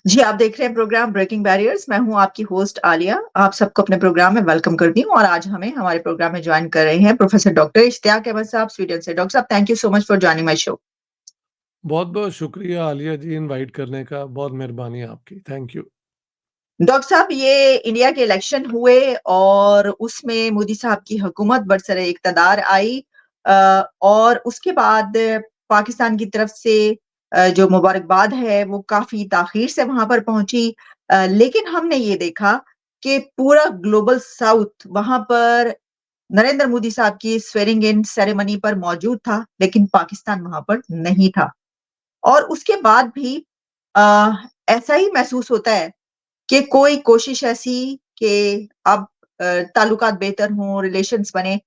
जी, आप देख रहे हैं प्रोग्राम ब्रेकिंग बैरियर्स। मैं हूँ आपकी होस्ट आलिया। आप सबको अपने प्रोग्राम में वेलकम करती हूँ और आज हमारे प्रोग्राम में जॉइन कर रहे हैं प्रोफेसर डॉक्टर इश्तियाक अहमद साहब स्वीडन से। डॉक्टर साहब, thank you so much for joining my show. बहुत-बहुत शुक्रिया आलिया जी इनवाइट करने का, बहुत मेहरबानी आपकी, थैंक यू। डॉक्टर साहब, ये इंडिया के इलेक्शन हुए और उसमें मोदी साहब की हुकूमत बरसरे इक़्तिदार आई और उसके बाद पाकिस्तान की तरफ से जो मुबारकबाद है वो काफ़ी ताख़ीर से वहाँ पर पहुँची। लेकिन हमने ये देखा कि पूरा ग्लोबल साउथ वहाँ पर नरेंद्र मोदी साहब की स्वेरिंग इन सेरेमनी पर मौजूद था, लेकिन पाकिस्तान वहाँ पर नहीं था। और उसके बाद भी अ, ऐसा ही महसूस होता है कि कोई कोशिश ऐसी कि अब ताल्लुकात बेहतर हों, रिलेशंस बने,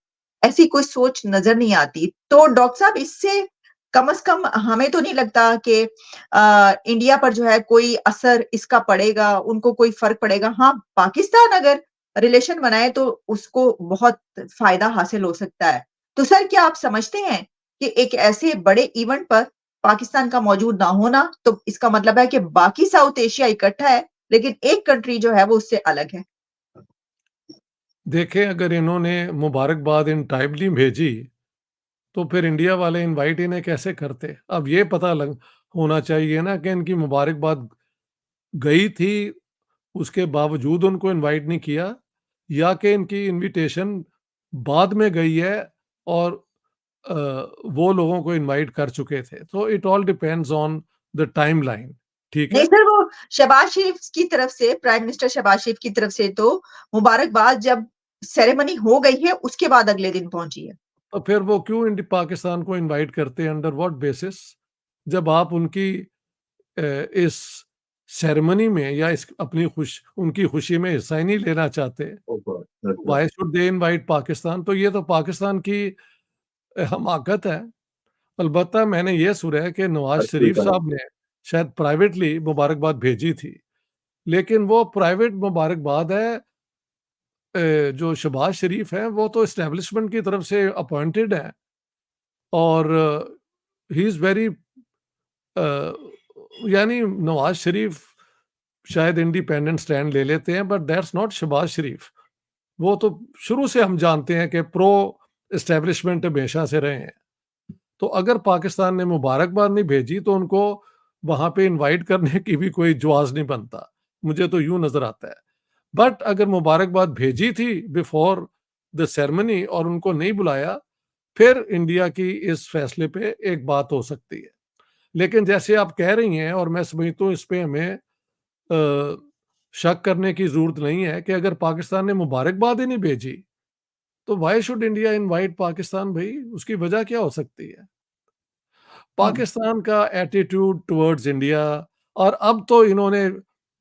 ऐसी कोई सोच नज़र नहीं आती। तो डॉक्टर साहब, इससे कम से कम हमें तो नहीं लगता कि इंडिया पर जो है कोई असर इसका पड़ेगा, उनको कोई फ़र्क पड़ेगा। हाँ, पाकिस्तान अगर रिलेशन बनाए तो उसको बहुत फ़ायदा हासिल हो सकता है। तो सर, क्या आप समझते हैं कि एक ऐसे बड़े इवेंट पर पाकिस्तान का मौजूद ना होना, तो इसका मतलब है कि बाकी साउथ एशिया इकट्ठा है, लेकिन एक कंट्री जो है वो उससे अलग है। देखें, अगर इन्होंने मुबारकबाद इन टाइमली भेजी, तो फिर इंडिया वाले इनवाइट इन्हें कैसे करते? अब ये पता लग होना चाहिए ना कि इनकी मुबारकबाद गई थी, उसके बावजूद उनको इनवाइट नहीं किया, या कि इनकी इनविटेशन बाद में गई है और अ, वो लोगों को इनवाइट कर चुके थे। तो it all depends on the timeline, ठीक नहीं है? सर, वो शहबाज शरीफ की तरफ से, प्राइम मिनिस्टर शहबाज शरीफ की तरफ से तो मुबारकबाद जब सेरेमनी हो गई है, उसके बाद अगले दिन पहुँची है। तो फिर वो क्यों पाकिस्तान को इनवाइट करते हैं, अंडर व्हाट बेसिस? जब आप उनकी इस सेरेमनी में या इस अपनी उनकी खुशी में हिस्सा ही नहीं लेना चाहते, why should they invite Pakistan? तो ये तो पाकिस्तान की हमाकत है। अलबत्ता मैंने ये सुना है कि नवाज शरीफ साहब ने शायद प्राइवेटली मुबारकबाद भेजी थी, लेकिन वो प्राइवेट मुबारकबाद है। जो शहबाज शरीफ हैं वो तो एस्टेब्लिशमेंट की तरफ से अपॉइंटेड हैं और ही इज़ वेरी यानी नवाज शरीफ शायद इंडिपेंडेंट स्टैंड ले लेते हैं, बट दैट्स नॉट शहबाज शरीफ। वो तो शुरू से हम जानते हैं कि प्रो एस्टेब्लिशमेंट हमेशा से रहे हैं। तो अगर पाकिस्तान ने मुबारकबाद नहीं भेजी तो उनको वहां पे इनवाइट करने की भी कोई जवाज नहीं बनता। मुझे तो यूं नजर आता है। बट अगर मुबारकबाद भेजी थी बिफोर द सेरेमनी और उनको नहीं बुलाया, फिर इंडिया की इस फैसले पे एक बात हो सकती है। लेकिन जैसे आप कह रही हैं और मैं समझता हूँ इस पे हमें शक करने की ज़रूरत नहीं है कि अगर पाकिस्तान ने मुबारकबाद ही नहीं भेजी, तो why should India invite Pakistan भई? उसकी वजह क्या हो सकती है? हुँ। पाकिस्तान का एटीट्यूड टुवर्ड्स इंडिया, और अब तो इन्होंने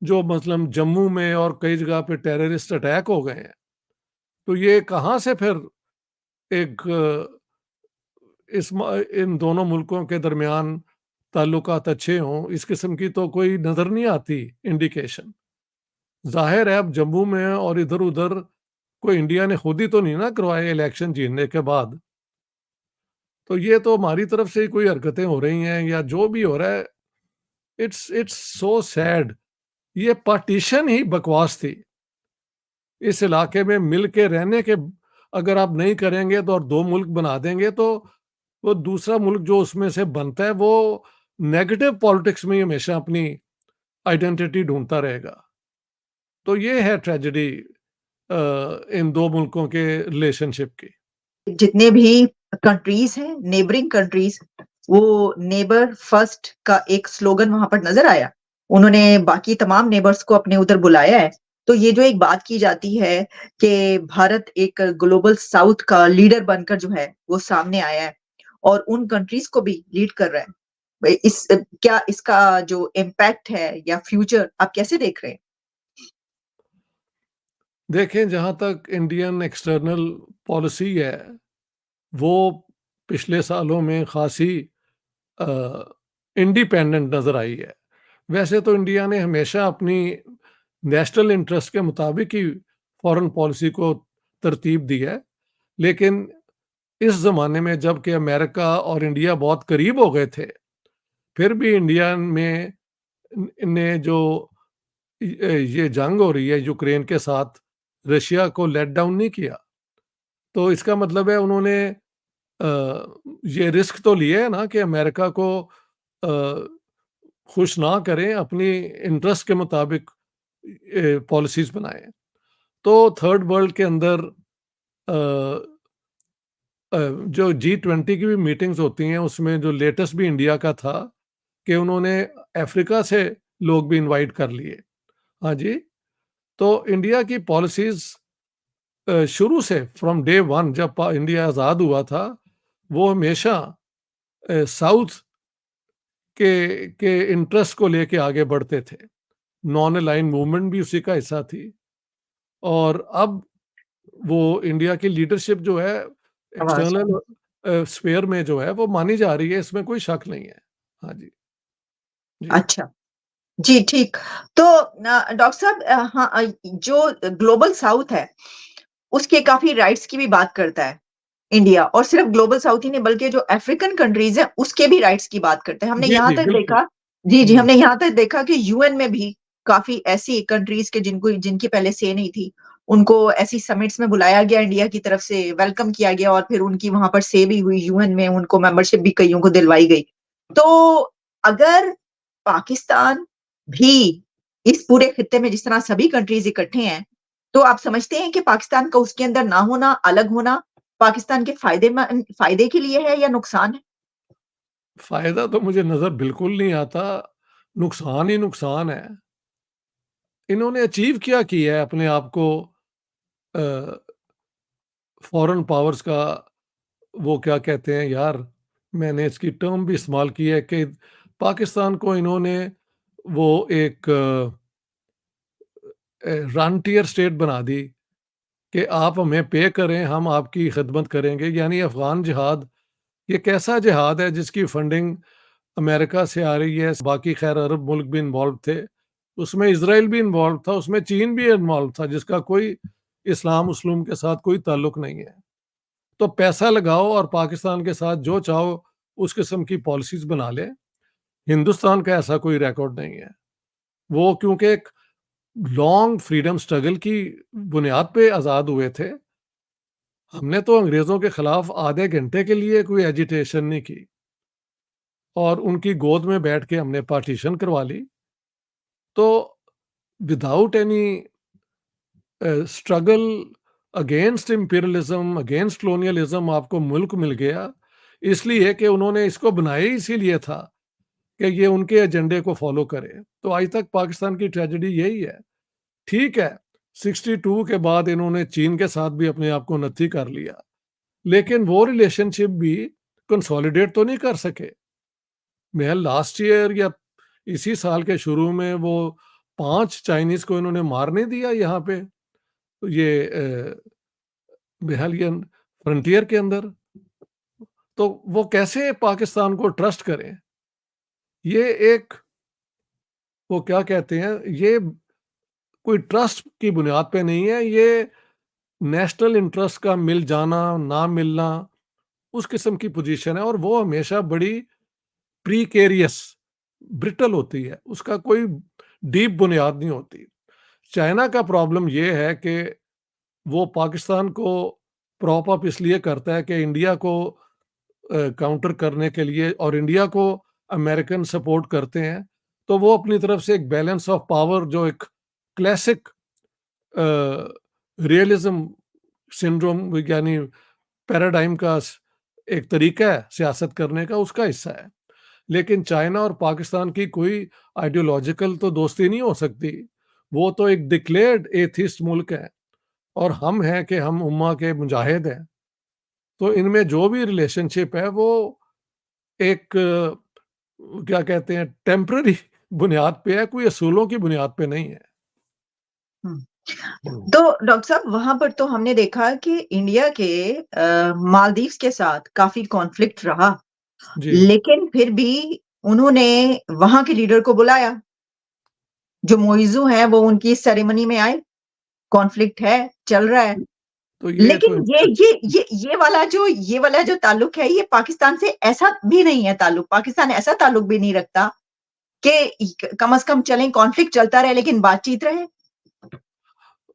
जो मतलब जम्मू में और कई जगह पे टेररिस्ट अटैक हो गए हैं, तो ये कहाँ से फिर एक इन दोनों मुल्कों के दरमियान ताल्लुकात अच्छे हों, इस किस्म की तो कोई नज़र नहीं आती इंडिकेशन। ज़ाहिर है अब जम्मू में और इधर-उधर कोई इंडिया ने खुद ही तो नहीं ना करवाए इलेक्शन जीतने के बाद। तो ये तो हमारी तरफ से ही कोई हरकतें हो रही हैं या जो भी हो रहा है, इट्स इट्स सो सैड। ये पार्टीशन ही बकवास थी। इस इलाके में मिल के रहने के अगर आप नहीं करेंगे तो और 2 मुल्क बना देंगे, तो वो दूसरा मुल्क जो उसमें से बनता है वो नेगेटिव पॉलिटिक्स में ही हमेशा अपनी आइडेंटिटी ढूँढता रहेगा। तो ये है ट्रेजेडी इन 2 मुल्कों के रिलेशनशिप की। जितने भी कंट्रीज़ हैं, नेबरिंग कंट्रीज़, वो नेबर फर्स्ट का एक स्लोगन वहाँ पर नज़र आया। उन्होंने बाकी तमाम नेबर्स को अपने उधर बुलाया है। तो ये जो एक बात की जाती है कि भारत एक ग्लोबल साउथ का लीडर बनकर जो है, वो सामने आया है और उन कंट्रीज़ को भी लीड कर रहा है। क्या इसका जो इम्पैक्ट है या फ्यूचर आप कैसे देख रहे हैं? देखें, जहाँ तक इंडियन एक्सटर्नल पॉलिसी है, वो पिछले सालों में खासी अ, इंडिपेंडेंट नज़र आई है। वैसे तो इंडिया ने हमेशा अपनी नेशनल इंटरेस्ट के मुताबिक ही फॉरेन पॉलिसी को तरतीब दी है। लेकिन इस ज़माने में जबकि अमेरिका और इंडिया बहुत करीब हो गए थे, फिर भी इंडिया में ने जो ये जंग हो रही है यूक्रेन के साथ, रशिया को लेट डाउन नहीं किया। तो इसका मतलब है उन्होंने ये रिस्क तो लिया है ना कि अमेरिका को खुश ना करें, अपनी इंटरेस्ट के मुताबिक पॉलिसीज़ बनाएँ। तो थर्ड वर्ल्ड के अंदर अ जो G20 की भी मीटिंग्स होती हैं, उसमें जो लेटेस्ट भी इंडिया का था कि उन्होंने अफ्रीका से लोग भी इनवाइट कर लिए। हाँ जी, तो इंडिया की पॉलिसीज़ शुरू से फ्रॉम डे वन जब इंडिया आज़ाद हुआ था, वो हमेशा साउथ के इंटरेस्ट को लेके आगे बढ़ते थे। नॉन अलाइन्ड मूवमेंट भी उसी का हिस्सा थी और अब वो इंडिया की लीडरशिप जो है आवाज एक्सटर्नल स्फीयर में जो है वो मानी जा रही है, इसमें कोई शक नहीं है। हाँ जी, जी। अच्छा। जी, ठीक। तो डॉक्टर साहब हाँ जो ग्लोबल साउथ है, उसके काफ़ी राइट्स की भी बात करता है, इंडिया और सिर्फ़ ग्लोबल साउथ ही नहीं बल्कि जो अफ्रीकन कंट्रीज़ हैं, उसके भी राइट्स की बात करते हैं। हमने जी, यहाँ जी, तक बिल्कुल। देखा जी, जी, हुँ, हमने यहाँ तक देखा कि यूएन में भी काफ़ी ऐसी कंट्रीज़ के जिनकी पहले से नहीं थी, उनको ऐसी समिट्स में बुलाया गया इंडिया की तरफ से, वेलकम किया गया और फिर उनकी वहाँ पर से भी हुई यूएन में, उनको मेंबरशिप भी कइयों को दिलवाई गई। तो अगर पाकिस्तान भी इस पूरे खित्ते में जिस तरह सभी कंट्रीज़ इकट्ठे हैं, तो आप समझते हैं कि पाकिस्तान का उसके अंदर ना होना, अलग होना, पाकिस्तान के फ़ायदे के लिए है या नुकसान है? फ़ायदा तो मुझे नज़र बिल्कुल नहीं आता, नुकसान ही नुकसान है। इन्होंने अचीव क्या किया है अपने आप को अ, फॉरेन पावर्स का वो क्या कहते हैं यार, मैंने इसकी टर्म भी इस्तेमाल की है कि पाकिस्तान को इन्होंने वो एक फ्रंटियर स्टेट बना दी कि आप हमें पे करें, हम आपकी खिदमत करेंगे। यानी अफ़गान जिहाद, ये कैसा जिहाद है जिसकी फंडिंग अमेरिका से आ रही है, बाकी खैर अरब मुल्क भी इन्वॉल्व थे। उसमें इज़राइल भी इन्वॉल्व था, उसमें चीन भी इन्वॉल्व था जिसका कोई इस्लाम-उस्लूम के साथ कोई ताल्लुक नहीं है। तो पैसा लगाओ और पाकिस्तान के साथ जो चाहो उस किस्म की पॉलिसीज़ बना लें। हिंदुस्तान का ऐसा कोई रिकॉर्ड नहीं है। वो क्योंकि एक लॉन्ग फ्रीडम स्ट्रगल की बुनियाद पे आज़ाद हुए थे। हमने तो अंग्रेज़ों के खिलाफ आधे घंटे के लिए कोई एजिटेशन नहीं की और उनकी गोद में बैठ के हमने पार्टीशन करवा ली। तो without any struggle against imperialism, against colonialism आपको मुल्क मिल गया, इसलिए कि उन्होंने इसको बनाया ही इसीलिए था कि ये उनके एजेंडे को फ़ॉलो करे। तो आज तक पाकिस्तान की ट्रेजेडी यही है। ठीक है, 62 के बाद इन्होंने चीन के साथ भी अपने आप को नत्थी कर लिया, लेकिन वो रिलेशनशिप भी कंसोलिडेट तो नहीं कर सके। मैं लास्ट ईयर या इसी साल के शुरू में वो 5 चाइनीज़ को इन्होंने मार नहीं दिया यहाँ पे, ये बहलियन फ्रंटियर के अंदर, तो वो कैसे पाकिस्तान को ट्रस्ट करें? ये एक वो क्या कहते हैं, ये कोई ट्रस्ट की बुनियाद पे नहीं है, ये नेशनल इंटरेस्ट का मिल जाना, ना मिलना, उस किस्म की पोजीशन है और वो हमेशा बड़ी प्रीकेरियस, ब्रिटल होती है, उसका कोई डीप बुनियाद नहीं होती। चाइना का प्रॉब्लम ये है कि वो पाकिस्तान को प्रॉप अप इसलिए करता है कि इंडिया को काउंटर करने के लिए और इंडिया को अमेरिकन सपोर्ट करते हैं, तो वो अपनी तरफ से एक बैलेंस ऑफ पावर जो एक क्लासिक रियलिज्म सिंड्रोम यानी पैराडाइम का एक तरीका है सियासत करने का, उसका हिस्सा है। लेकिन चाइना और पाकिस्तान की कोई आइडियोलॉजिकल तो दोस्ती नहीं हो सकती। वो तो एक डिक्लेयर्ड एथिस्ट मुल्क है और हम हैं कि हम उम्मा के मुजाहिद हैं। तो इनमें जो भी रिलेशनशिप है वो एक क्या कहते हैं टेम्पररी बुनियाद पे है, कोई असूलों की बुनियाद पे नहीं है। हुँ। हुँ। तो डॉक्टर साहब वहाँ पर तो हमने देखा कि इंडिया के मालदीव्स के साथ काफ़ी कॉन्फ्लिक्ट रहा, जी, लेकिन फिर भी उन्होंने वहाँ के लीडर को बुलाया। जो मोइज़ू हैं वो उनकी सेरेमनी में आए, कॉन्फ्लिक्ट है, चल रहा है। तो ये तो लेकिन ये वाला जो ताल्लुक है, ये पाकिस्तान से ऐसा भी नहीं है ताल्लुक, पाकिस्तान ऐसा ताल्लुक भी नहीं रखता कि कम से कम चलें, कॉन्फ्लिक्ट चलता रहे लेकिन बातचीत रहे?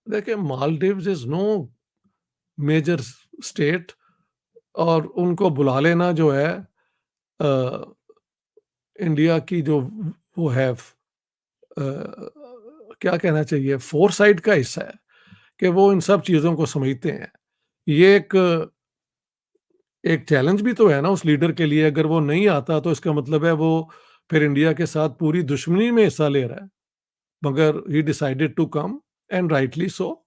देखिए, Maldives is no major state, और उनको बुला लेना जो है इंडिया की जो वो है क्या कहना चाहिए, फोरसाइट का हिस्सा है कि वो इन सब चीज़ों को समझते हैं। ये एक चैलेंज भी तो है ना उस लीडर के लिए, अगर वो नहीं आता तो इसका मतलब है वो फिर इंडिया के साथ पूरी दुश्मनी में हिस्सा ले रहा है। मगर he decided to come, and rightly so.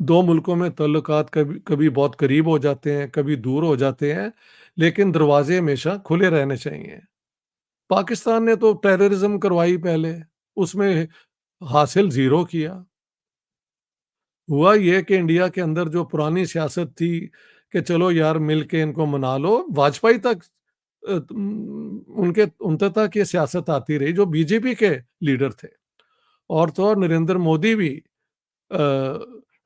2 मुल्कों में ताल्लुकात कभी कभी बहुत करीब हो जाते हैं, कभी दूर हो जाते हैं, लेकिन दरवाजे हमेशा खुले रहने चाहिए। पाकिस्तान ने तो टेररिज्म करवाई पहले, उसमें हासिल ज़ीरो किया। हुआ ये कि इंडिया के अंदर जो पुरानी सियासत थी कि चलो यार मिल के इनको मना लो, वाजपेयी तक उनके उनते तक ये सियासत आती रही जो बीजेपी के लीडर थे। और तो और नरेंद्र मोदी भी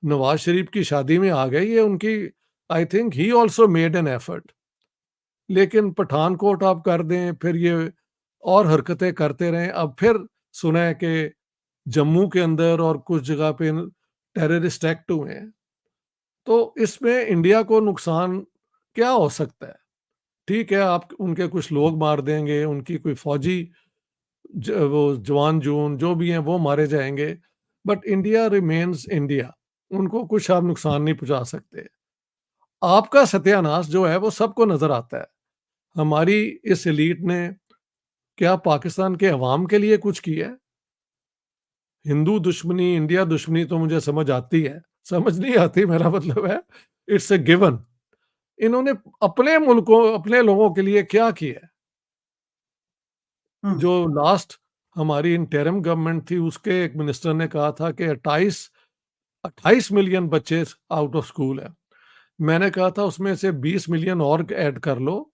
नवाज शरीफ की शादी में आ गए, ये उनकी, I think he also made an effort. लेकिन पठानकोट आप कर दें, फिर ये और हरकतें करते रहें। अब फिर सुना है कि जम्मू के अंदर और कुछ जगह पे टेररिस्ट एक्ट हुए हैं। तो इसमें इंडिया को नुकसान क्या हो सकता है? ठीक है, आप उनके कुछ लोग मार देंगे, उनकी कोई फौजी वो जवान जून जो भी हैं वो मारे जाएँगे, बट इंडिया रिमेन्स इंडिया, उनको कुछ आप नुकसान नहीं पहुँचा सकते। आपका सत्यानाश जो है वो सबको नज़र आता है। हमारी इस एलीट ने क्या पाकिस्तान के अवाम के लिए कुछ किया है? हिंदू दुश्मनी, इंडिया दुश्मनी तो मुझे समझ आती है, समझ नहीं आती मेरा मतलब है, इट्स अ गिवन। इन्होंने अपने मुल्कों, अपने लोगों के लिए क्या किया है? हुँ, जो लास्ट हमारी इंटरिम गवर्नमेंट थी, उसके एक मिनिस्टर ने कहा था कि 28 मिलियन बच्चे आउट ऑफ स्कूल है। मैंने कहा था उसमें से 20 मिलियन और ऐड कर लो,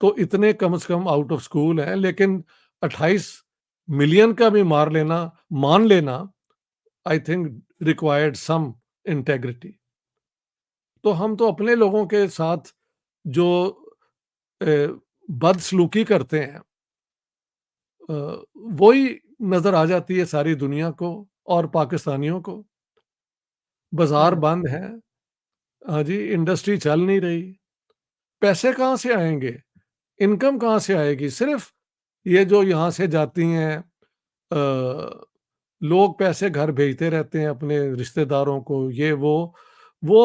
तो इतने कम से कम आउट ऑफ स्कूल हैं, लेकिन 28 मिलियन का भी मार लेना, मान लेना, I think required some integrity. तो हम तो अपने लोगों के साथ जो बदसलूकी करते हैं, अ, वही नज़र आ जाती है सारी दुनिया को और पाकिस्तानियों को। बाज़ार हुँ, बंद हैं, हाँ जी, इंडस्ट्री चल नहीं रही, पैसे कहाँ से आएँगे? इनकम कहाँ से आएगी? सिर्फ़ ये जो यहाँ से जाती हैं, लोग पैसे घर भेजते रहते हैं अपने रिश्तेदारों को, ये वो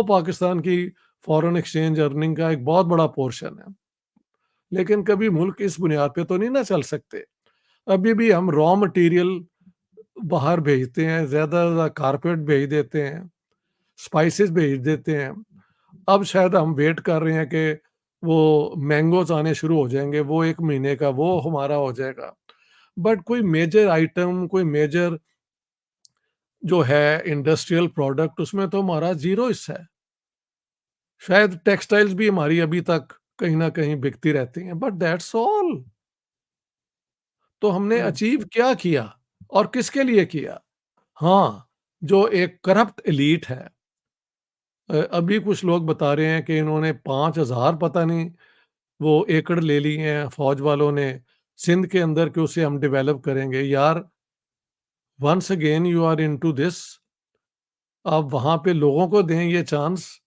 पाकिस्तान की फॉरेन एक्सचेंज अर्निंग का एक बहुत बड़ा पोर्शन है। लेकिन कभी मुल्क इस बुनियाद पे तो नहीं ना चल सकते। अभी भी हम रॉ मटेरियल बाहर भेजते हैं, ज़्यादा से ज़्यादा कारपेट भेज देते हैं, स्पाइसेस भेज देते हैं। अब शायद हम वेट कर रहे हैं कि वो मैंगोज़ आने शुरू हो जाएँगे, वो 1 महीने का वो हमारा हो जाएगा। बट कोई मेजर आइटम, कोई मेजर जो है इंडस्ट्रियल प्रोडक्ट, उसमें तो हमारा ज़ीरो हिस्सा है। शायद टेक्सटाइल्स भी हमारी अभी तक कहीं न कहीं बिकती रहती हैं, बट दैट्स ऑल। तो हमने हुँ, अचीव क्या किया और किसके लिए किया? हाँ, जो एक करप्ट एलीट है, अभी कुछ लोग बता रहे हैं कि इन्होंने 5,000 पता नहीं वो एकड़ ले लिए हैं फौज वालों ने सिंध के अंदर, कि उसे हम डेवलप करेंगे। यार, once again you are into this, आप वहाँ पे लोगों को दें ये चांस।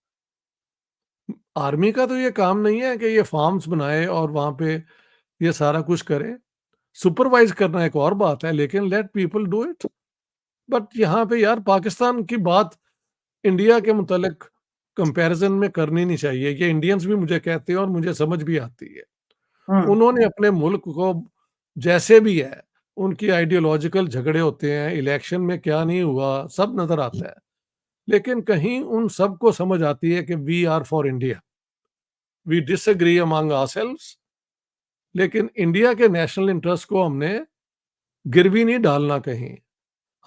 आर्मी का तो ये काम नहीं है कि ये फार्म्स बनाए और वहाँ पे ये सारा कुछ करे। सुपरवाइज़ करना एक और बात है, लेकिन let people do it. But यहाँ पे यार पाकिस्तान की बात इंडिया के मुतालिक कंपैरिज़न में करनी नहीं चाहिए। ये इंडियंस भी मुझे कहते हैं और मुझे समझ भी आती है। हुँ, उन्होंने अपने मुल्क को जैसे भी है, उनकी आइडियोलॉजिकल झगड़े होते हैं, इलेक्शन में क्या नहीं हुआ, सब नज़र आता है। लेकिन कहीं उन सबको समझ आती है कि we are for India, we disagree among ourselves, लेकिन इंडिया के नेशनल इंटरेस्ट को हमने गिरवी नहीं डालना कहीं।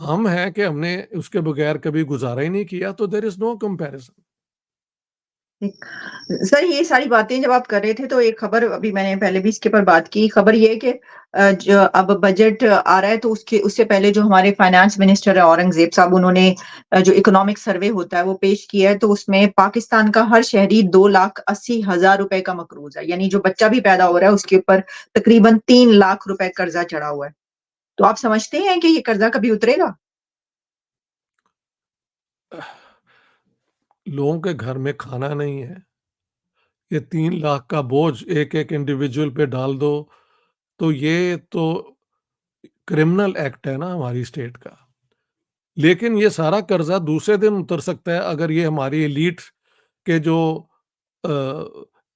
हम हैं कि हमने उसके बगैर कभी गुज़ारा ही नहीं किया, तो देयर इज़ नो कंपैरिज़न। एक सर ये सारी बातें जब आप कर रहे थे तो एक खबर अभी मैंने पहले भी इसके ऊपर बात की। खबर ये है कि जो अब बजट आ रहा है तो उसके उससे पहले जो हमारे फाइनेंस मिनिस्टर है औरंगज़ेब साहब उन्होंने जो इकोनॉमिक सर्वे होता है वो पेश किया है तो उसमें पाकिस्तान का हर शहरी 2,80,000 रुपए का मकरूज़ है। यानी जो बच्चा भी पैदा हो रहा है उसके ऊपर तकरीबन 3 लाख रुपए कर्ज़ा चढ़ा हुआ है। तो आप समझते हैं कि ये कर्ज़ा कभी उतरेगा? लोगों के घर में खाना नहीं है। ये 3 लाख का बोझ एक-एक इंडिविजुअल पे डाल दो, तो ये तो क्रिमिनल एक्ट है ना हमारी स्टेट का। लेकिन ये सारा कर्ज़ा दूसरे दिन उतर सकता है अगर ये हमारी एलीट के जो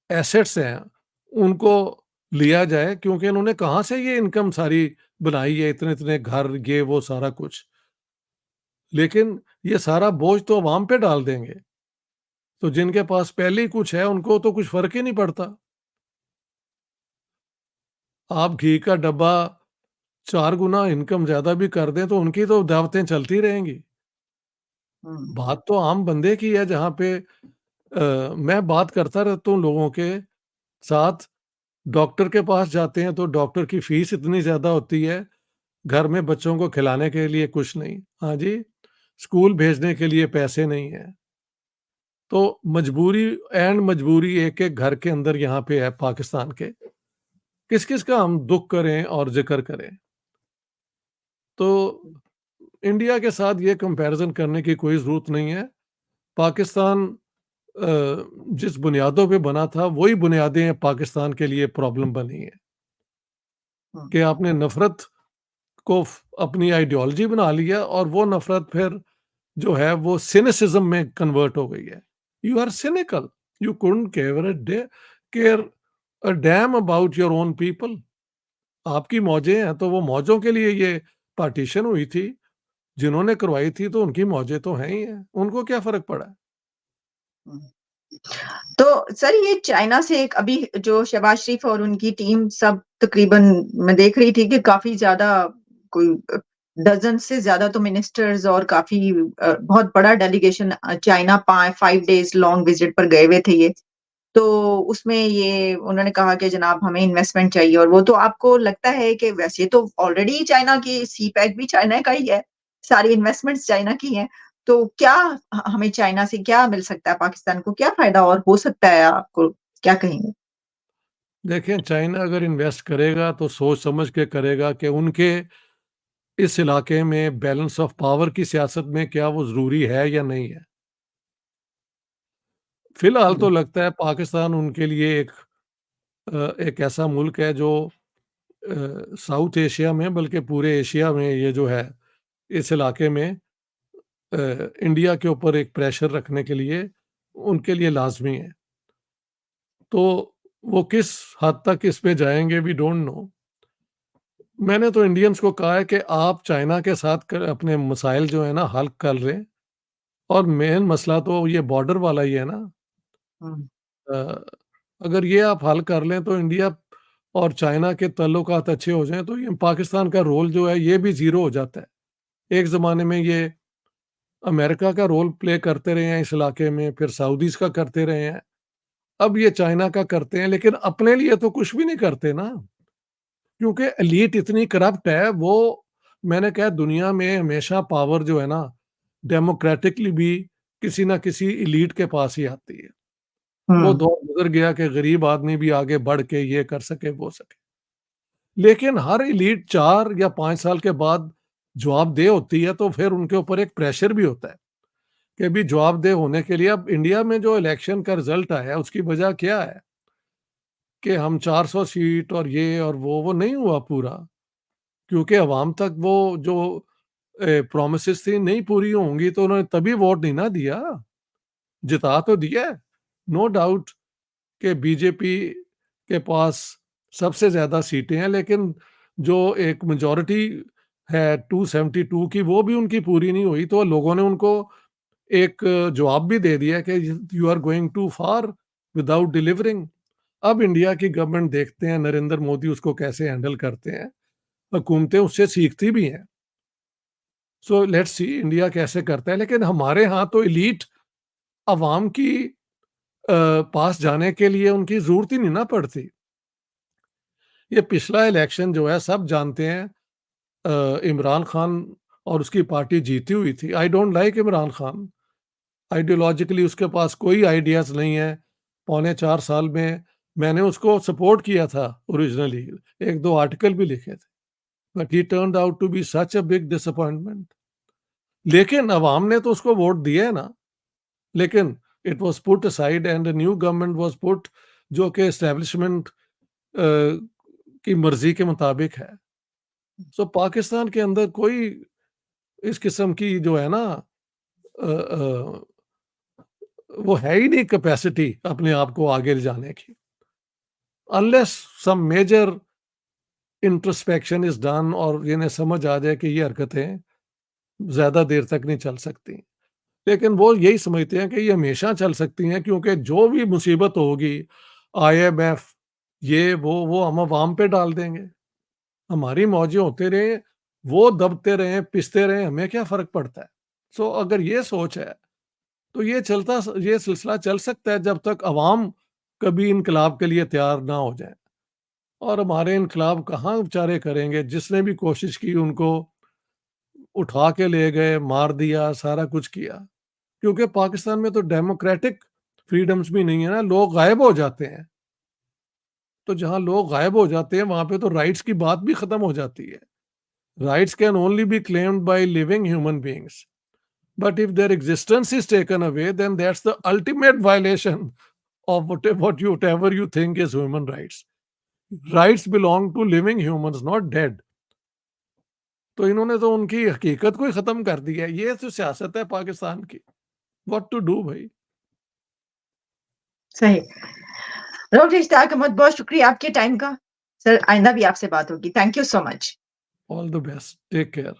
एसेट्स हैं, उनको लिया जाए क्योंकि इन्होंने कहाँ से ये इनकम सारी बनाई है, इतने-इतने घर, ये वो सारा कुछ। लेकिन ये सारा बोझ तो अवाम पे डाल देंगे, तो जिनके पास पहले ही कुछ है, उनको तो कुछ फ़र्क ही नहीं पड़ता। आप घी का डब्बा 4 गुना इनकम ज़्यादा भी कर दें, तो उनकी तो दावतें चलती रहेंगी। हुँ, बात तो आम बंदे की है जहाँ पे मैं बात करता रहता हूँ लोगों के साथ, डॉक्टर के पास जाते हैं तो डॉक्टर की फीस इतनी ज़्यादा होती है, घर में बच्चों को खिलाने के लिए कुछ नहीं। हाँ जी, स्कूल भेजने के लिए पैसे नहीं हैं। तो मजबूरी एंड मजबूरी एक-एक घर के अंदर यहाँ पे है पाकिस्तान के। किस-किस का हम दुःख करें और ज़िक्र करें? तो इंडिया के साथ ये कंपैरिज़न करने की कोई ज़रूरत नहीं है। पाकिस्तान अ, जिस बुनियादों पे बना था, वही बुनियादें पाकिस्तान के लिए प्रॉब्लम बनी हैं हुँ, कि आपने नफ़रत को अपनी आइडियोलॉजी बना लिया और वो नफ़रत फिर जो है वो सिनिसिज्म में कन्वर्ट हो गई है। You are cynical, you couldn't care a damn about your own people. आपकी मौजें हैं तो वो मौजों के लिए ये पार्टीशन हुई थी, जिन्होंने करवाई थी तो उनकी मौजें तो हैं ही हैं, उनको क्या फ़र्क पड़ा है? हुँ। तो सर ये चाइना से एक अभी जो शहबाज शरीफ और उनकी टीम सब तकरीबन मैं देख रही थी कि काफ़ी ज़्यादा कोई डज़न से ज़्यादा तो मिनिस्टर्स और काफ़ी बहुत बड़ा delegation China 5 days long visit पर गए हुए थे ये। तो उसमें ये उन्होंने कहा कि जनाब हमें इन्वेस्टमेंट चाहिए और वो तो आपको लगता है कि वैसे तो ऑलरेडी चाइना की सीपैक भी चाइना का ही है, सारी इन्वेस्टमेंट्स चाइना की हैं। तो क्या हमें चाइना से क्या मिल सकता है पाकिस्तान को क्या फ़ायदा और हो सकता है आपको क्या कहेंगे? देखिए, चाइना अगर इन्वेस्ट करेगा तो सोच समझ के करेगा कि उनके इस इलाके में बैलेंस ऑफ पावर की सियासत में क्या वो ज़रूरी है या नहीं है। फ़िलहाल तो हुँ, लगता है पाकिस्तान उनके लिए एक ऐसा मुल्क है जो साउथ एशिया में बल्कि पूरे एशिया में ये जो है, इस इलाके में इंडिया के ऊपर एक प्रेशर रखने के लिए उनके लिए लाज़मी है। तो वो किस हद तक इस पे जाएँगे वी डोंट नो। मैंने तो इंडियंस को कहा है कि आप चाइना के साथ अपने मसाइल जो है ना हल कर लें और मेन मसला तो ये बॉर्डर वाला ही है ना। हुँ, अ, अगर ये आप हल कर लें तो इंडिया और चाइना के ताल्लुकात अच्छे हो जाएँ तो ये पाकिस्तान का रोल जो है ये भी ज़ीरो हो जाता है। एक ज़माने में ये अमेरिका का रोल प्ले करते रहे हैं इस इलाके में, फिर सऊदीज़ का करते रहे हैं। अब ये चाइना का करते हैं लेकिन अपने लिए तो कुछ भी नहीं करते ना, क्योंकि एलीट इतनी करप्ट है वो मैंने कहा दुनिया में हमेशा पावर जो है ना डेमोक्रेटिकली भी किसी ना किसी एलीट के पास ही आती है। वो हुँ, दौर गुज़र गया कि गरीब आदमी भी आगे बढ़ के ये कर सके, वो सके। लेकिन हर एलीट 4 या 5 साल के बाद जवाबदेह होती है तो फिर उनके ऊपर एक प्रेशर भी होता है कि अभी जवाबदेह होने के लिए अब इंडिया में जो इलेक्शन का रिज़ल्ट आया है उसकी वजह क्या है कि हम 400 सीट और ये और वो नहीं हुआ पूरा। क्योंकि अवाम तक वो जो प्रोमिसेस थी नहीं पूरी होंगी तो उन्होंने तभी वोट नहीं ना दिया, जिता तो दिया है। नो डाउट कि बीजेपी के पास सबसे ज़्यादा सीटें हैं लेकिन जो एक मेजॉरिटी है 272 की वो भी उनकी पूरी नहीं हुई तो लोगों ने उनको एक जवाब भी दे दिया कि you are going too far without delivering. अब इंडिया की गवर्नमेंट देखते हैं नरेंद्र मोदी उसको कैसे हैंडल करते हैं, हुकूमतें उससे सीखती भी हैं। सो लेट्स सी इंडिया कैसे करता है लेकिन हमारे यहाँ तो एलीट अवाम की पास जाने के लिए उनकी ज़रूरत ही नहीं ना पड़ती। ये पिछला इलेक्शन जो है सब जानते हैं, इमरान खान और उसकी पार्टी जीती हुई थी। I don't like Imran Khan. Ideologically उसके पास कोई आइडियाज़ नहीं है। पौने 4 साल में मैंने उसको सपोर्ट किया था ओरिजिनली, 1-2 आर्टिकल भी लिखे थे। But he turned out to be such a big disappointment. लेकिन अवाम ने तो उसको वोट दिए है ना। लेकिन it was put aside and a new government was put, जो कि एस्टेब्लिशमेंट की मर्ज़ी के मुताबिक है। सो पाकिस्तान के अंदर कोई इस किस्म की जो है ना, अ अ, वो है ही नहीं कैपेसिटी अपने आप को आगे ले जाने की। Unless some major introspection is done और इन्हें समझ आ जाए कि ये हरकतें ज़्यादा देर तक नहीं चल सकती। लेकिन वो यही समझते हैं कि ये हमेशा चल सकती हैं, क्योंकि जो भी मुसीबत होगी, आईएमएफ, ये वो हम अवाम पे डाल देंगे। हमारी मौजें होते रहें, वो दबते रहें, पिसते रहें, हमें क्या फ़र्क पड़ता है? सो अगर ये सोच है, तो ये सिलसिला चल सकता है जब तक अवाम कभी इनकलाब के लिए तैयार ना हो जाए। और हमारे इनकलाब कहाँ बेचारे करेंगे, जिसने भी कोशिश की उनको उठा के ले गए, मार दिया, सारा कुछ किया। क्योंकि पाकिस्तान में तो डेमोक्रेटिक फ्रीडम्स भी नहीं है ना, लोग गायब हो जाते हैं। तो जहाँ लोग गायब हो जाते हैं, वहाँ पे तो राइट्स की बात भी खत्म हो जाती है। Rights can only be claimed by living human beings, but if their existence is taken away, then that's the ultimate violation of whatever you think is human rights. Rights belong to living humans, not dead. तो इन्होंने तो उनकी हकीकत को ही खत्म कर दिया है। ये तो सियासत है पाकिस्तान की। व्हाट टू डू भाई? सही। डॉक्टर इश्तियाक अहमद, बहुत शुक्रिया आपके टाइम का। सर, आइंदा भी आपसे बात होगी। Thank you so much. All the best, take care.